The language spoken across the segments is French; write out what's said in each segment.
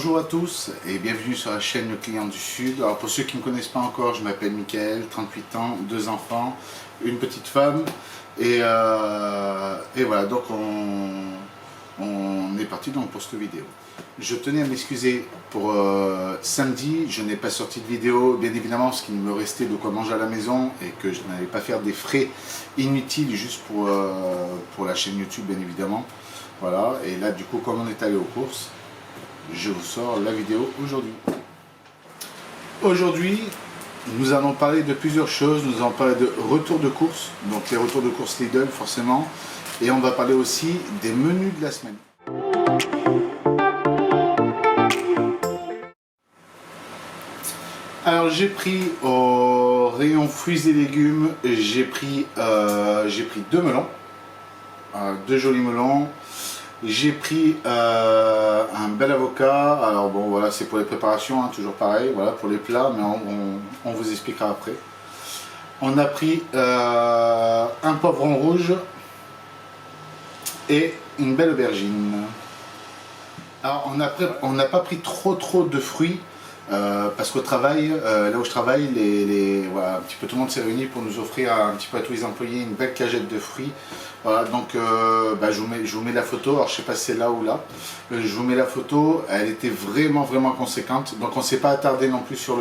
Bonjour à tous et bienvenue sur la chaîne Le Client du Sud. Alors pour ceux qui ne me connaissent pas encore, je m'appelle Mickaël, 38 ans, 2 enfants, une petite femme et voilà, donc on est parti donc pour cette vidéo. Je tenais à m'excuser pour samedi, je n'ai pas sorti de vidéo, bien évidemment parce qu'il me restait de quoi manger à la maison et que je n'allais pas faire des frais inutiles juste pour la chaîne YouTube bien évidemment. Voilà, et là du coup comme on est allé aux courses, je vous sors la vidéo aujourd'hui. Aujourd'hui, nous allons parler de plusieurs choses. Nous allons parler de retour de course, donc les retours de course Lidl forcément, et on va parler aussi des menus de la semaine. Alors j'ai pris au rayon fruits et légumes, j'ai pris 2 melons, 2 jolis melons. J'ai pris un bel avocat. Alors bon voilà, c'est pour les préparations, hein, toujours pareil, voilà, pour les plats, mais on vous expliquera après. On a pris un poivron rouge et une belle aubergine. Alors on n'a pas pris trop de fruits parce qu'au travail, là où je travaille, voilà, un petit peu tout le monde s'est réuni pour nous offrir un petit peu à tous les employés une belle cagette de fruits. Voilà, donc je vous mets la photo. Alors je sais pas si c'est là ou là, je vous mets la photo. Elle était vraiment conséquente, donc on s'est pas attardé non plus sur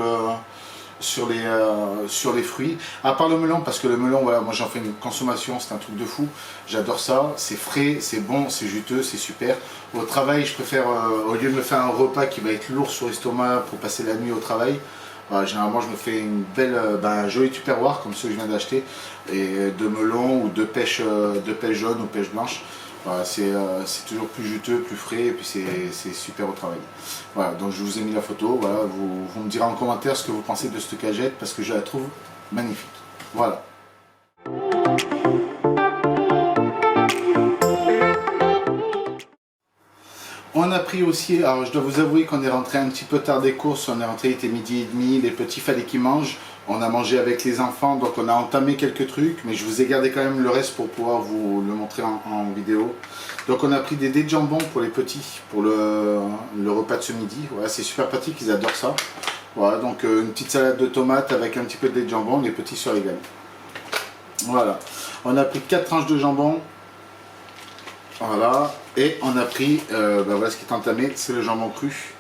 les fruits, à part le melon, parce que le melon, voilà, moi j'en fais une consommation, c'est un truc de fou, j'adore ça, c'est frais, c'est bon, c'est juteux, c'est super. Au travail, je préfère, au lieu de me faire un repas qui va être lourd sur l'estomac pour passer la nuit au travail, voilà, généralement je me fais une belle, un joli tupperware comme ceux que je viens d'acheter, et de melon ou de pêche jaune ou pêche blanche. Voilà, c'est toujours plus juteux, plus frais, et puis c'est super au travail. Voilà, donc je vous ai mis la photo, voilà, vous me direz en commentaire ce que vous pensez de cette cagette, parce que je la trouve magnifique. Voilà. On a pris aussi, alors je dois vous avouer qu'on est rentré un petit peu tard des courses, on est rentré, il était 12h30, les petits fallait qu'ils mangent, on a mangé avec les enfants, donc on a entamé quelques trucs, mais je vous ai gardé quand même le reste pour pouvoir vous le montrer en vidéo. Donc on a pris des dés de jambon pour les petits, pour le repas de ce midi, voilà, c'est super pratique, ils adorent ça. Voilà, donc une petite salade de tomates avec un petit peu de dés de jambon, les petits se régalent. Voilà, on a pris 4 tranches de jambon. Voilà, et on a pris, voilà ce qui est entamé, c'est le jambon cru.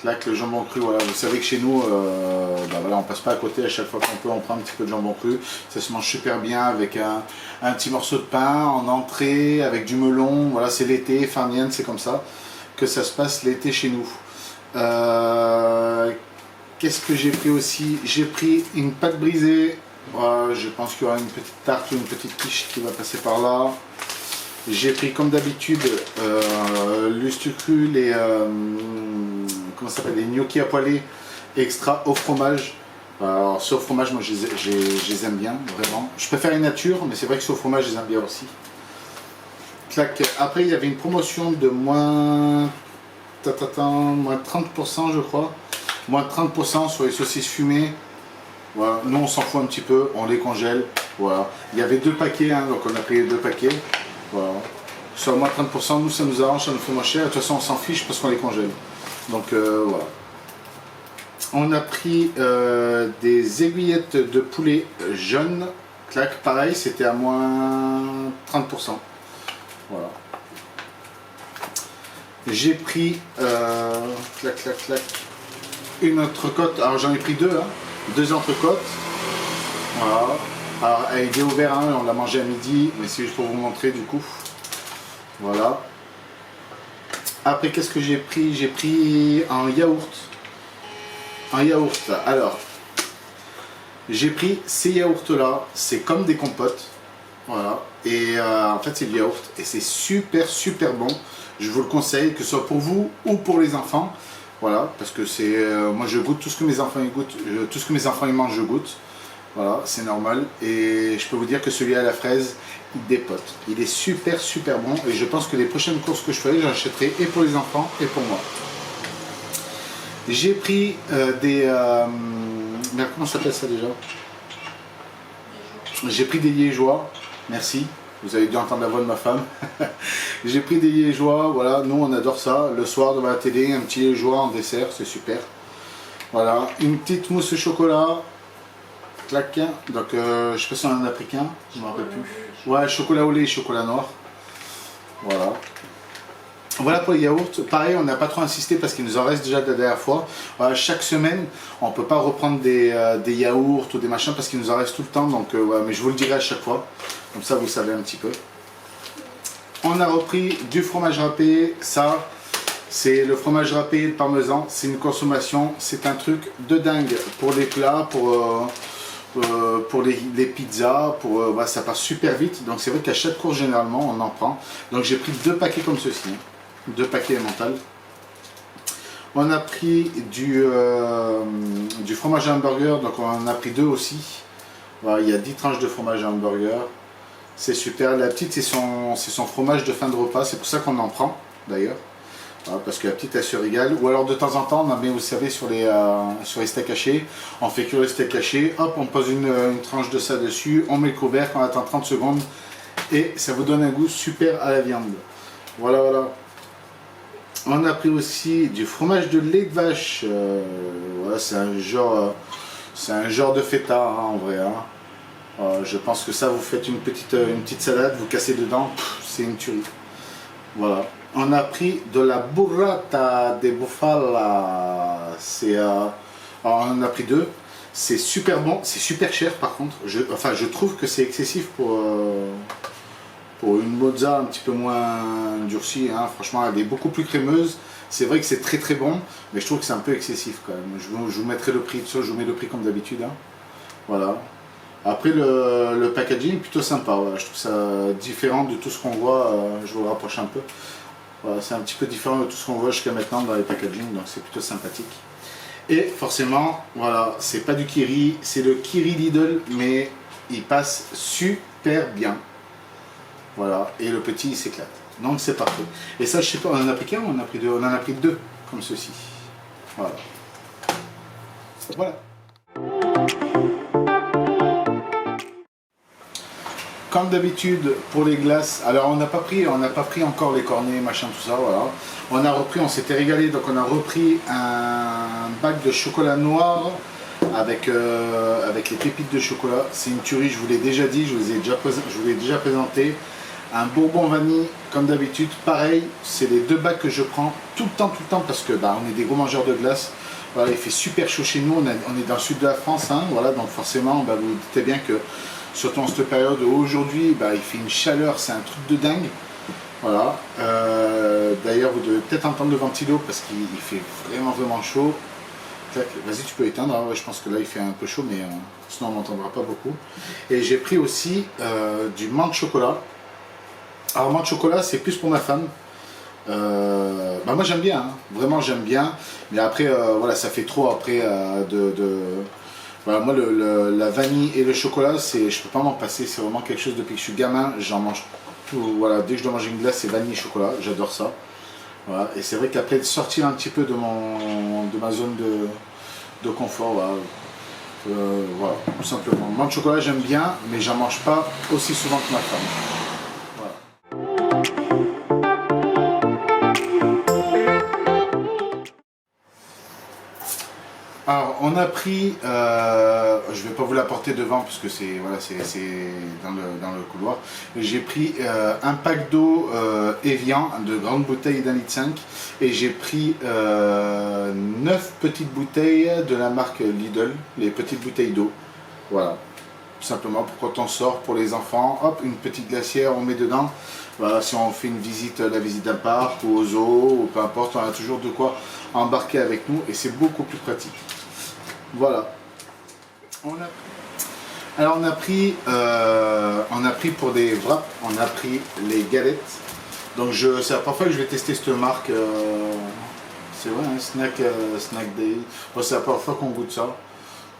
Là, le jambon cru, voilà, vous savez que chez nous, voilà, on passe pas à côté, à chaque fois qu'on peut, on prend un petit peu de jambon cru. Ça se mange super bien avec un petit morceau de pain en entrée, avec du melon. Voilà, c'est l'été, farnienne, c'est comme ça que ça se passe l'été chez nous. Qu'est-ce que j'ai pris aussi? J'ai pris une pâte brisée. Voilà, je pense qu'il y aura une petite tarte ou une petite quiche qui va passer par là. J'ai pris comme d'habitude l'ustucru, comment ça s'appelle, les gnocchis à poêler extra au fromage. Alors ceux au fromage, moi je les aime bien, vraiment. Je préfère les nature, mais c'est vrai que ceux au fromage, je les aime bien aussi. Clac. Après, il y avait une promotion de moins 30%, je crois. Moins 30% sur les saucisses fumées. Voilà. Nous, on s'en fout un petit peu, on les congèle. Voilà. Il y avait 2 paquets, hein, donc on a pris les 2 paquets. Voilà. Sur moins 30%, nous ça nous arrange, ça nous fait moins cher. De toute façon, on s'en fiche parce qu'on les congèle. Donc voilà. On a pris des aiguillettes de poulet jaunes. Clac, pareil, c'était à moins 30%. Voilà. J'ai pris une entrecôte. Alors j'en ai pris 2, hein, 2 entrecôtes. Voilà. Alors elle est ouverte, hein, on l'a mangé à midi, mais c'est juste pour vous montrer du coup. Voilà. Après, qu'est-ce que j'ai pris? J'ai pris un yaourt. Un yaourt. Alors, j'ai pris ces yaourts-là. C'est comme des compotes. Voilà. Et en fait, c'est du yaourt. Et c'est super bon. Je vous le conseille, que ce soit pour vous ou pour les enfants. Voilà. Parce que c'est... moi, je goûte tout ce que mes enfants ils goûtent. Tout ce que mes enfants ils mangent, je goûte. Voilà, c'est normal. Et je peux vous dire que celui à la fraise, il dépote. Il est super bon. Et je pense que les prochaines courses que je ferai, j'achèterai et pour les enfants et pour moi. J'ai pris des... comment ça s'appelle ça déjà? J'ai pris des liégeois. Merci. Vous avez dû entendre la voix de ma femme. J'ai pris des liégeois, voilà, nous on adore ça. Le soir devant la télé, un petit liégeois en dessert, c'est super. Voilà, une petite mousse au chocolat. Clac. Donc je sais pas si on en a pris qu'un, je me rappelle plus. Ouais, chocolat au lait et chocolat noir. Voilà. Voilà pour les yaourts. Pareil, on n'a pas trop insisté parce qu'il nous en reste déjà de la dernière fois. Voilà, chaque semaine, on ne peut pas reprendre des yaourts ou des machins parce qu'il nous en reste tout le temps. Donc, voilà, mais je vous le dirai à chaque fois. Comme ça, vous savez un petit peu. On a repris du fromage râpé. Ça, c'est le fromage râpé et le parmesan. C'est une consommation. C'est un truc de dingue pour les plats, pour les pizzas, voilà, ça passe super vite. Donc c'est vrai qu'à chaque course généralement on en prend. Donc j'ai pris 2 paquets comme ceci, 2 paquets mentales. On a pris du fromage à hamburger, donc on en a pris 2 aussi. Voilà, il y a 10 tranches de fromage à hamburger. C'est super. La petite c'est son fromage de fin de repas, c'est pour ça qu'on en prend d'ailleurs. Voilà, parce que la petite elle se régale, ou alors de temps en temps on en met, vous savez, sur les steaks hachés, on fait cuire les steaks hachés, hop on pose une tranche de ça dessus, on met le couvercle, on attend 30 secondes et ça vous donne un goût super à la viande. Voilà, voilà. On a pris aussi du fromage de lait de vache, voilà, c'est un genre de feta hein, en vrai. Hein. Je pense que ça, vous faites une petite salade, vous cassez dedans, c'est une tuerie. Voilà. On a pris de la burrata de bufala. On en a pris 2. C'est super bon, c'est super cher par contre. Je trouve que c'est excessif pour une mozza un petit peu moins durcie. Hein. Franchement, elle est beaucoup plus crémeuse. C'est vrai que c'est très très bon, mais je trouve que c'est un peu excessif quand même. Je vous mettrai le prix, je vous mets le prix comme d'habitude. Hein. Voilà. Après le packaging plutôt sympa. Voilà. Je trouve ça différent de tout ce qu'on voit. Je vous le rapproche un peu. Voilà, c'est un petit peu différent de tout ce qu'on voit jusqu'à maintenant dans les packaging, donc c'est plutôt sympathique. Et forcément, voilà, c'est pas du Kiri, c'est le Kiri Lidl, mais il passe super bien. Voilà, et le petit il s'éclate. Donc c'est parfait. Et ça, je sais pas, on en a pris qu'un ou on en a pris 2? On en a pris 2, comme ceci. Voilà. Voilà. Comme d'habitude pour les glaces, alors on n'a pas pris encore les cornets, machin, tout ça, voilà. On a repris, on s'était régalé, donc on a repris un bac de chocolat noir avec les pépites de chocolat. C'est une tuerie, je vous l'ai déjà dit, je vous l'ai déjà présenté. Un bourbon vanille, comme d'habitude, pareil, c'est les 2 bacs que je prends tout le temps, parce que on est des gros mangeurs de glace. Voilà, il fait super chaud chez nous, on est dans le sud de la France, hein, voilà, donc forcément, vous vous doutez bien que surtout en cette période où aujourd'hui il fait une chaleur, c'est un truc de dingue. Voilà. D'ailleurs vous devez peut-être entendre le ventilo parce qu'il fait vraiment chaud. Vas-y, tu peux éteindre, hein. Ouais, je pense que là il fait un peu chaud, mais sinon on n'entendra pas beaucoup. Et j'ai pris aussi du menthe chocolat. Alors menthe chocolat c'est plus pour ma femme. Moi j'aime bien, hein. Vraiment j'aime bien, mais après voilà, ça fait trop après voilà, moi la vanille et le chocolat, je peux pas m'en passer, c'est vraiment quelque chose. Depuis que je suis gamin, j'en mange tout. Voilà, dès que je dois manger une glace, c'est vanille et chocolat, j'adore ça. Voilà, et c'est vrai qu'après de sortir un petit peu de ma zone de confort, voilà, voilà, tout simplement. Moi le chocolat j'aime bien, mais j'en mange pas aussi souvent que ma femme. Alors, on a pris, je ne vais pas vous l'apporter devant parce que c'est voilà, dans le couloir. J'ai pris un pack d'eau Evian de grandes bouteilles d'1,5 litre et j'ai pris 9 petites bouteilles de la marque Lidl, les petites bouteilles d'eau. Voilà, tout simplement pour quand on sort pour les enfants, hop, une petite glacière, on met dedans. Voilà, si on fait la visite d'un parc ou au zoo ou peu importe, on a toujours de quoi embarquer avec nous et c'est beaucoup plus pratique. Voilà. Alors on a pris pour des wraps, on a pris les galettes. Donc c'est la première fois que je vais tester cette marque. C'est vrai, hein, Snack Day. Bon, c'est la première fois qu'on goûte ça.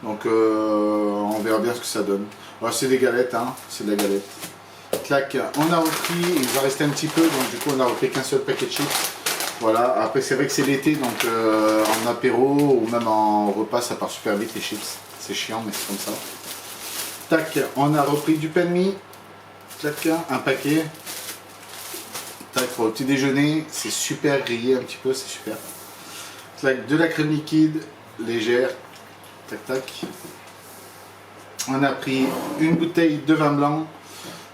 Donc on verra bien ce que ça donne. Voilà, c'est des galettes, hein, c'est de la galette. Clac, on a repris, il nous a resté un petit peu, donc du coup on a repris qu'un seul paquet de chips. Voilà, après c'est vrai que c'est l'été, donc en apéro ou même en repas ça part super vite les chips. C'est chiant mais c'est comme ça. Tac, on a repris du pain de mie. Clac, un paquet. Tac, pour le petit déjeuner, c'est super grillé un petit peu, c'est super. Clac, de la crème liquide légère. Tac, tac. On a pris une bouteille de vin blanc.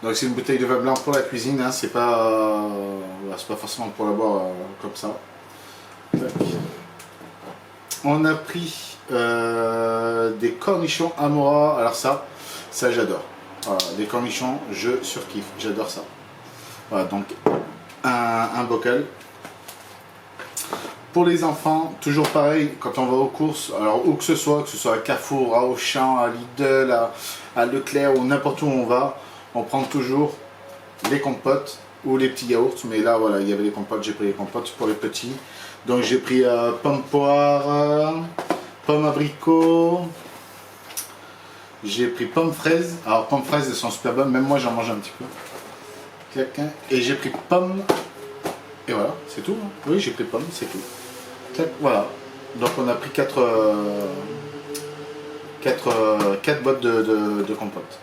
Donc c'est une bouteille de vin blanc pour la cuisine, hein. C'est pas forcément pour la boire comme ça. Tac. On a pris des cornichons Amora. Alors ça j'adore. Voilà, les cornichons, je surkiffe, j'adore ça. Voilà, donc un bocal. Pour les enfants, toujours pareil, quand on va aux courses, alors où que ce soit à Carrefour, à Auchan, à Lidl, à Leclerc ou n'importe où on va, on prend toujours les compotes ou les petits yaourts. Mais là, voilà, il y avait les compotes, j'ai pris les compotes pour les petits. Donc j'ai pris pomme poire, pomme abricot, j'ai pris pomme fraise. Alors pomme fraise, elles sont super bonnes, même moi j'en mange un petit peu. Et j'ai pris pomme, et voilà, c'est tout. Oui, j'ai pris pomme, c'est tout. Voilà, donc on a pris 4 boîtes de compote.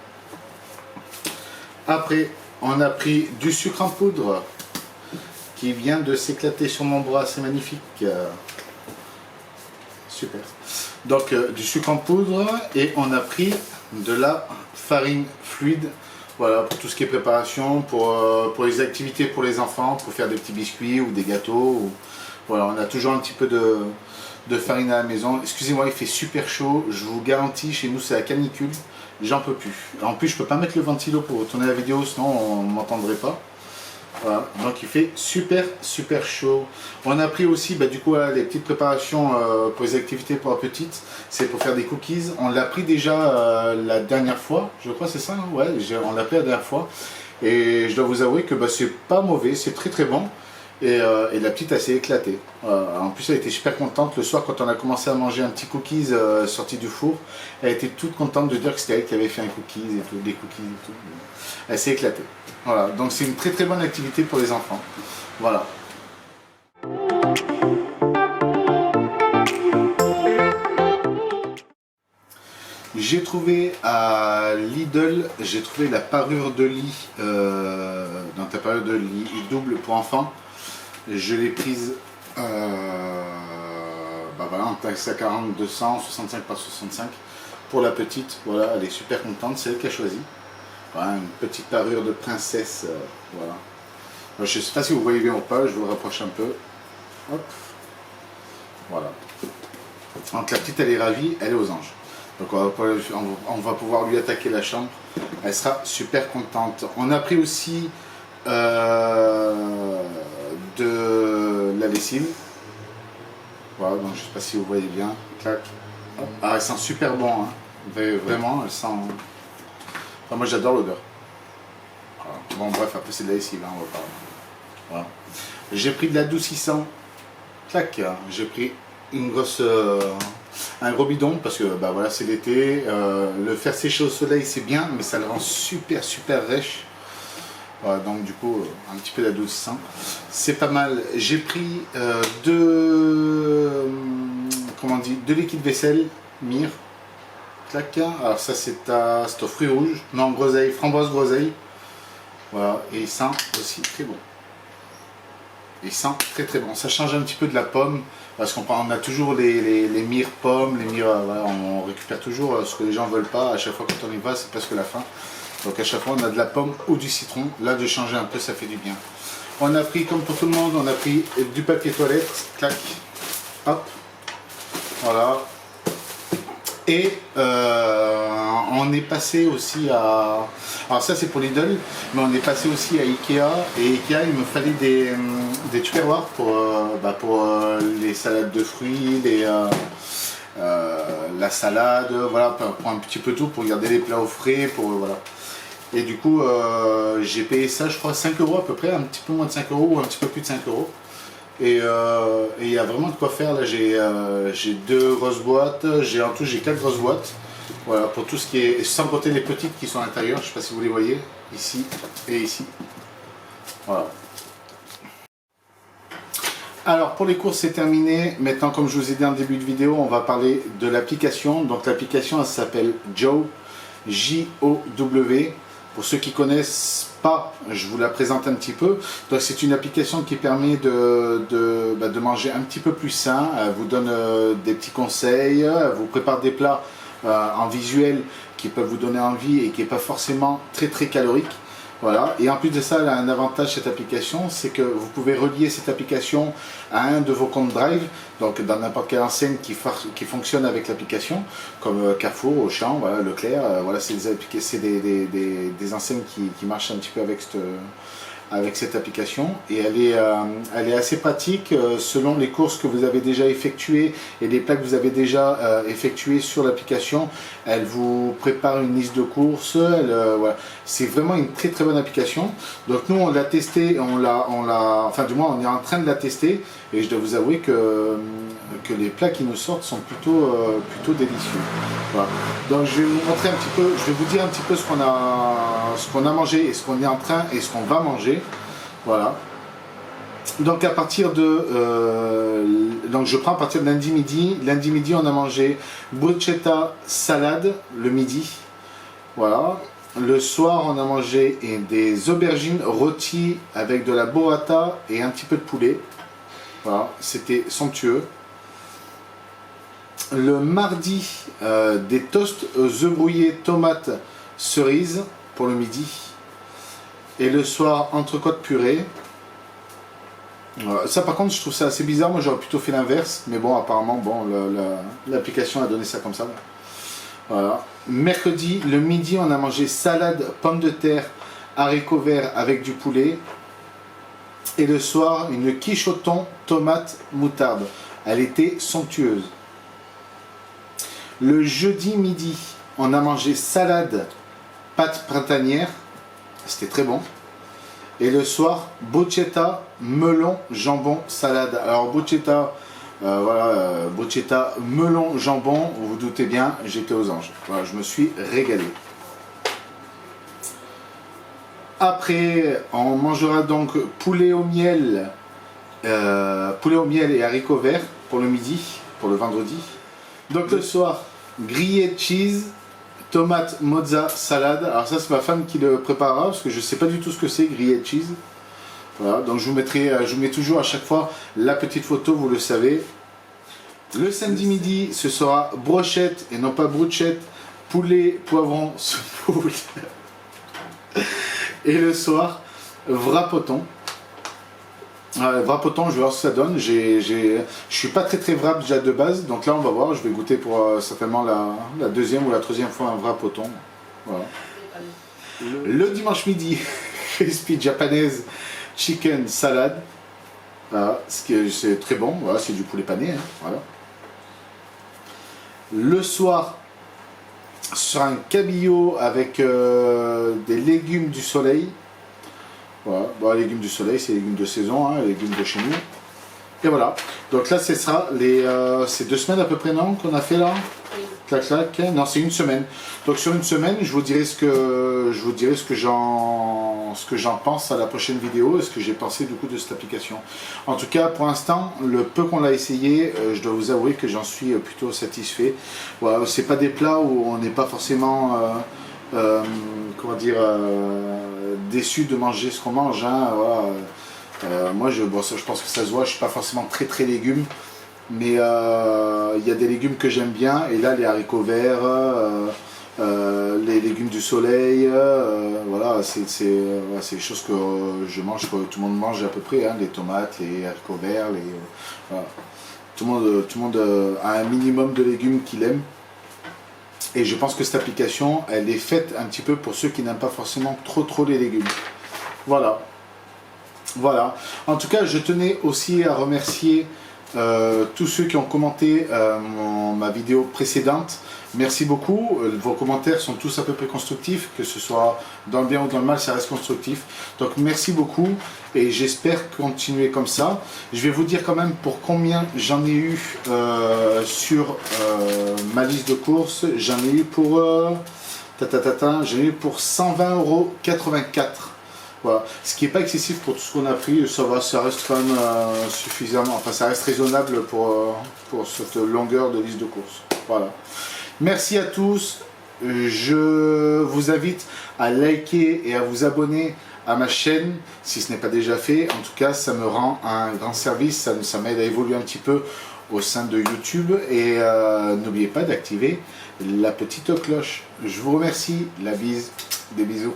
Après, on a pris du sucre en poudre qui vient de s'éclater sur mon bras, c'est magnifique. Super. Donc du sucre en poudre, et on a pris de la farine fluide. Voilà, pour tout ce qui est préparation, pour les activités pour les enfants, pour faire des petits biscuits ou des gâteaux. Voilà, on a toujours un petit peu de farine à la maison. Excusez-moi, il fait super chaud, je vous garantis, chez nous c'est la canicule, j'en peux plus. En plus, je peux pas mettre le ventilo pour tourner la vidéo, sinon on ne m'entendrait pas. Voilà, donc il fait super chaud. On a pris aussi du coup les petites préparations pour les activités pour la petite. C'est pour faire des cookies. On l'a pris déjà la dernière fois, je crois c'est ça, hein, ouais, on l'a pris la dernière fois. Et je dois vous avouer que c'est pas mauvais, c'est très bon. Et la petite elle s'est éclatée. En plus elle était super contente le soir quand on a commencé à manger un petit cookies sorti du four. Elle était toute contente de dire que c'était elle qui avait fait un cookies et tout, des cookies et tout. Elle s'est éclatée. Voilà, donc c'est une très bonne activité pour les enfants. Voilà. J'ai trouvé à Lidl, j'ai trouvé la parure de lit, dans ta parure de lit double pour enfants. Je l'ai prise voilà, en taxe à 40, 200, 65 par 65 pour la petite. Voilà, elle est super contente, c'est elle qui a choisi. Voilà, une petite parure de princesse. Voilà. Je ne sais pas si vous voyez bien ou pas, je vous le rapproche un peu. Hop. Voilà. Donc la petite elle est ravie, elle est aux anges. Donc on va pouvoir lui attaquer la chambre. Elle sera super contente. On a pris aussi de la lessive. Voilà, donc je ne sais pas si vous voyez bien. Clac. Hop. Ah, elle sent super bon. Hein. Vraiment, elle sent. Enfin, moi j'adore l'odeur. Voilà. Bon bref, après c'est de la lessive, hein, on va pas. Voilà. J'ai pris de l'adoucissant. Clac. J'ai pris une grosse, un gros bidon parce que voilà, c'est l'été. Le faire sécher au soleil c'est bien, mais ça le rend super rêche. Voilà, donc du coup un petit peu d'adoucissant, c'est pas mal. J'ai pris de liquide vaisselle Mire. Clac. Alors ça c'est au fruit rouge, non groseille, framboise groseille. Voilà, et il sent aussi très bon. Il sent très bon. Ça change un petit peu de la pomme, parce qu'on a toujours les mires pommes, les mires, voilà, on récupère toujours ce que les gens veulent pas. À chaque fois quand on y va, c'est presque la fin. Donc à chaque fois on a de la pomme ou du citron. Là de changer un peu, ça fait du bien. On a pris, comme pour tout le monde, on a pris du papier toilette. Clac. Hop. Voilà. Et on est passé aussi à... Alors ça c'est pour Lidl, mais on est passé aussi à Ikea. Et Ikea, il me fallait des tupperwares pour les salades de fruits, la salade, voilà, pour un petit peu tout, pour garder les plats au frais, voilà. Et du coup, j'ai payé ça, je crois, 5 € à peu près, un petit peu moins de 5 € ou un petit peu plus de 5 €. Et il y a vraiment de quoi faire. Là j'ai 2 grosses boîtes, en tout j'ai 4 grosses boîtes. Voilà, pour tout ce qui est, sans compter les petites qui sont à l'intérieur, je ne sais pas si vous les voyez, ici et ici. Voilà. Alors pour les courses c'est terminé. Maintenant, comme je vous ai dit en début de vidéo, on va parler de l'application. Donc l'application elle s'appelle Jow, J-O-W. Pour ceux qui connaissent pas, je vous la présente un petit peu. Donc c'est une application qui permet de manger un petit peu plus sain. Elle vous donne des petits conseils, elle vous prépare des plats en visuel qui peuvent vous donner envie et qui n'est pas forcément très calorique. Voilà. Et en plus de ça, elle a un avantage cette application, c'est que vous pouvez relier cette application à un de vos comptes Drive, donc dans n'importe quelle enseigne qui fonctionne avec l'application, comme Carrefour, Auchan, voilà, Leclerc, voilà, c'est des enseignes qui marchent un petit peu avec cette application, et elle est assez pratique selon les courses que vous avez déjà effectuées et les plats que vous avez déjà effectués sur l'application. Elle vous prépare une liste de courses, voilà. C'est vraiment une très bonne application. Donc nous on l'a testé, enfin du moins on est en train de la tester, et je dois vous avouer que les plats qui nous sortent sont plutôt délicieux. Voilà. Donc je vais vous montrer un petit peu, je vais vous dire un petit peu ce qu'on a mangé et ce qu'on est en train et ce qu'on va manger. Voilà. Donc à partir donc je prends à partir de lundi midi. Lundi midi on a mangé bruschetta salade le midi. Voilà. Le soir on a mangé des aubergines rôties avec de la burrata et un petit peu de poulet. Voilà, c'était somptueux. Le mardi, des toasts aux œufs brouillés, tomates, cerises pour le midi. Et le soir, entrecôte purée. Ça par contre, je trouve ça assez bizarre. Moi, j'aurais plutôt fait l'inverse. Mais bon, apparemment, bon, l'application a donné ça comme ça. Voilà. Mercredi, le midi, on a mangé salade, pommes de terre, haricots verts avec du poulet. Et le soir, une quiche au thon, tomate, moutarde. Elle était somptueuse. Le jeudi midi, on a mangé salade, pâte printanière. C'était très bon. Et le soir, bruschetta, melon, jambon, salade. Alors bruschetta, voilà, bruschetta, melon, jambon, vous vous doutez bien, j'étais aux anges. Voilà, je me suis régalé. Après, on mangera donc poulet au miel et haricots verts pour le midi, pour le vendredi. Donc le soir, grillé cheese, tomate, mozza, salade. Alors ça c'est ma femme qui le préparera parce que je ne sais pas du tout ce que c'est grillé cheese. Voilà, donc je vous mets toujours à chaque fois la petite photo, vous le savez. Le samedi midi, ce sera brochette et non pas bruschette, poulet, poivron, semoule. Et le soir, wrapoton. Wrapoton, je vais voir ce que ça donne. Je suis pas très wrap déjà de base, donc là on va voir. Je vais goûter pour certainement la deuxième ou la troisième fois un wrapoton. Voilà. Le dimanche midi, crispy japonaise chicken salade. Voilà, c'est très bon. Voilà, c'est du poulet pané. Hein, voilà. Le soir, sur un cabillaud avec des légumes du soleil. Voilà, bon, les légumes du soleil, c'est les légumes de saison, hein, les légumes de chez nous. Et voilà, donc là, ce sera c'est 2 semaines à peu près, non, qu'on a fait là. Clac, clac. Non, c'est une semaine. Donc sur une semaine, je vous dirai ce que j'en pense à la prochaine vidéo et ce que j'ai pensé du coup de cette application. En tout cas, pour l'instant, le peu qu'on l'a essayé, je dois vous avouer que j'en suis plutôt satisfait. Voilà, c'est pas des plats où on n'est pas forcément comment dire déçu de manger ce qu'on mange. Hein, voilà. Moi, je pense que ça se voit. Je suis pas forcément très légumes. Mais il y a des légumes que j'aime bien, et là les haricots verts, les légumes du soleil, voilà, c'est des choses que je mange, que tout le monde mange à peu près, hein, les tomates, les haricots verts, voilà. Tout le monde a un minimum de légumes qu'il aime. Et je pense que cette application, elle est faite un petit peu pour ceux qui n'aiment pas forcément trop les légumes. Voilà. Voilà. En tout cas, je tenais aussi à remercier tous ceux qui ont commenté ma vidéo précédente. Merci beaucoup, vos commentaires sont tous à peu près constructifs, que ce soit dans le bien ou dans le mal, ça reste constructif. Donc merci beaucoup et j'espère continuer comme ça. Je vais vous dire quand même pour combien j'en ai eu sur ma liste de courses. J'en ai eu pour j'en ai eu pour 120,84 €. Voilà. Ce qui n'est pas excessif pour tout ce qu'on a pris, ça va, ça reste quand même suffisamment, enfin ça reste raisonnable pour cette longueur de liste de courses. Voilà. Merci à tous, Je vous invite à liker et à vous abonner à ma chaîne si ce n'est pas déjà fait. En tout cas, ça me rend un grand service, ça m'aide à évoluer un petit peu au sein de YouTube. Et n'oubliez pas d'activer la petite cloche. Je vous remercie, la bise, des bisous.